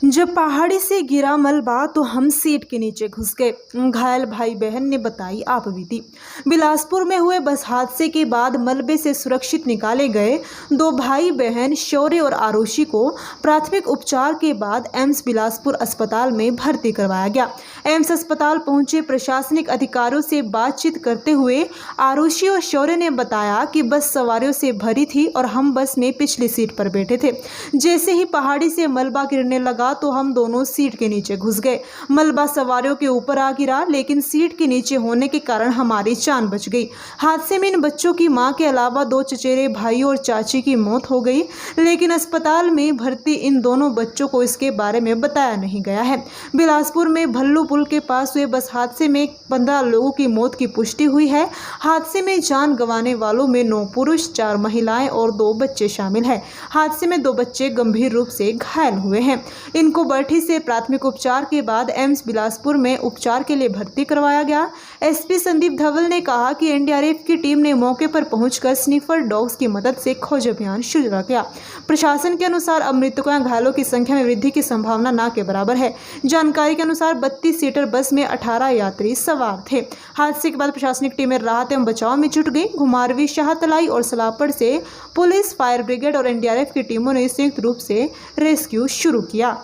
जब पहाड़ी से गिरा मलबा तो हम सीट के नीचे घुस गए। घायल भाई बहन ने बताई आप बीती। बिलासपुर में हुए बस हादसे के बाद मलबे से सुरक्षित निकाले गए दो भाई बहन शौर्य और आरुषि को प्राथमिक उपचार के बाद एम्स बिलासपुर अस्पताल में भर्ती करवाया गया। एम्स अस्पताल पहुंचे प्रशासनिक अधिकारियों से बातचीत करते हुए आरुषि और शौर्य ने बताया कि बस सवारियों से भरी थी और हम बस में पिछली सीट पर बैठे थे। जैसे ही पहाड़ी से मलबा गिरने लगा तो हम दोनों सीट के नीचे घुस गए। मलबा सवारियों के ऊपर आ गिरा, लेकिन सीट के नीचे होने के कारण हमारी जान बच गई। हादसे में इन बच्चों की मां के अलावा दो चचेरे भाइयों और चाची की मौत हो गई, लेकिन अस्पताल में भर्ती इन दोनों बच्चों को इसके बारे में बताया नहीं गया है। बिलासपुर में भल्लू पुल के पास हुए बस हादसे में 15 लोगों की मौत की पुष्टि हुई है। हादसे में जान गंवाने वालों में 9 पुरुष, 4 महिलाएं और 2 बच्चे शामिल हैं। हादसे में 2 बच्चे गंभीर रूप से घायल हुए हैं। इनको बरठी से प्राथमिक उपचार के बाद एम्स बिलासपुर में उपचार के लिए भर्ती करवाया गया। एसपी संदीप धवल ने कहा कि एनडीआरएफ की टीम ने मौके पर पहुंचकर स्निफर डॉग्स की मदद से खोज अभियान शुरू किया। प्रशासन के अनुसार अब मृतकों या घायलों की संख्या में वृद्धि की संभावना न के बराबर है। जानकारी के अनुसार 32 सीटर बस में 18 यात्री सवार थे। हादसे के बाद प्रशासनिक टीमें राहत एवं बचाव में जुट गई। घुमारवी, शाहतलाई और सलापड़ से पुलिस, फायर ब्रिगेड और एनडीआरएफ की टीमों ने संयुक्त रूप से रेस्क्यू शुरू किया।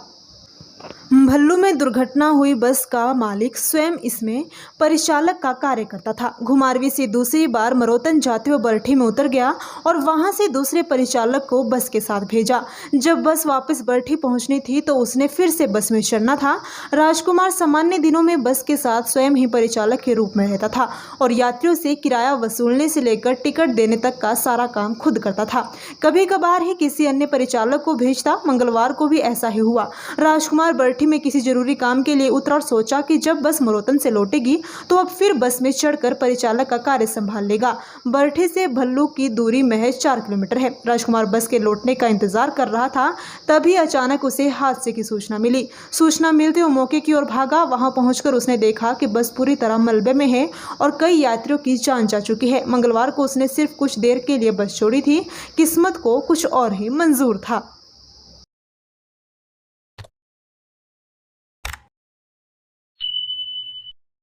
भल्लू में दुर्घटना हुई बस का मालिक स्वयं इसमें परिचालक का कार्य करता था। घुमारवी से दूसरी बार मरोतन जाते हुए बरठी में उतर गया और वहां से दूसरे परिचालक को बस के साथ भेजा। जब बस वापस बरठी पहुंचनी थी तो उसने फिर से बस में चढ़ना था। राजकुमार सामान्य दिनों में बस के साथ स्वयं ही परिचालक के रूप में रहता था और यात्रियों से किराया वसूलने से लेकर टिकट देने तक का सारा काम खुद करता था। कभी कभार ही किसी अन्य परिचालक को भेजता। मंगलवार को भी ऐसा ही हुआ। राजकुमार बरठी में किसी जरूरी काम के लिए उतरा और सोचा कि जब बस मरोतन से लौटेगी तो अब फिर बस में चढ़कर परिचालक का कार्य संभाल लेगा। बरठी से भल्लू की दूरी महज 4 किलोमीटर है। राजकुमार बस के लौटने का इंतजार कर रहा था, तभी अचानक उसे हादसे की सूचना मिली। सूचना मिलते वो मौके की ओर भागा। वहां पहुंचकर उसने देखा कि बस पूरी तरह मलबे में है और कई यात्रियों की जान जा चुकी है। मंगलवार को उसने सिर्फ कुछ देर के लिए बस छोड़ी थी। किस्मत को कुछ और ही मंजूर था।